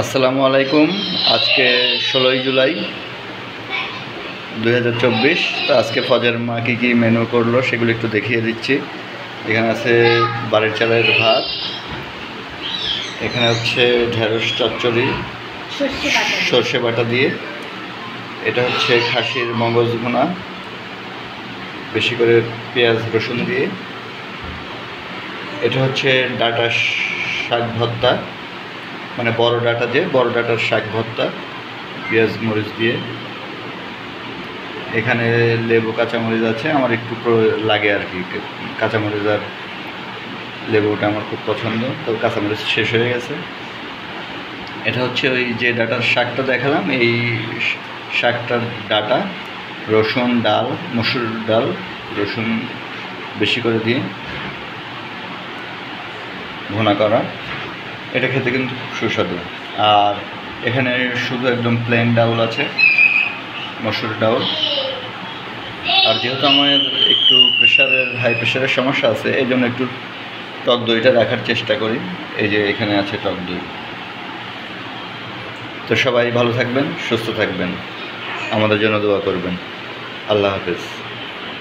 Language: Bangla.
আসসালামু আলাইকুম। আজকে 16ই জুলাই 2024। তো আজকে ফজর মা কী মেনু করলো সেগুলো একটু দেখিয়ে দিচ্ছি। এখানে আছে বাড়ির চালের ভাত, এখানে হচ্ছে ঢেঁড়স চচ্চড়ি সর্ষে বাটা দিয়ে, এটা হচ্ছে খাসির মগজ ভুনা বেশি করে পেঁয়াজ রসুন দিয়ে, এটা হচ্ছে ডাঁটা শাক ভর্তা, মানে বড় ডাঁটা, যে বড় ডাঁটার শাক ভর্তা পেঁয়াজ মরিচ দিয়ে। এখানে লেবু কাঁচামরিচ আছে, আমার একটু লাগে আর কি, কাঁচামরিচ আর লেবুটা আমার খুব পছন্দ, তো কাঁচামরিচ শেষ হয়ে গেছে। এটা হচ্ছে ওই যে ডাঁটার শাকটা দেখালাম, এই শাকটার ডাঁটা, রসুন, ডাল, মসুর ডাল, রসুন বেশি করে দিয়ে ভুনা করা, এটা খেতে কিন্তু খুব সুস্বাদু। আর এখানে শুধু একদম প্লেন ডাউল আছে, মসুর ডাউল। আর যেহেতু আমার একটু হাই প্রেশারের সমস্যা আছে, এই জন্য একটু টক দইটা রাখার চেষ্টা করি। এই যে এখানে আছে টক দই। তো সবাই ভালো থাকবেন, সুস্থ থাকবেন, আমাদের জন্য দোয়া করবেন। আল্লাহ হাফেজ।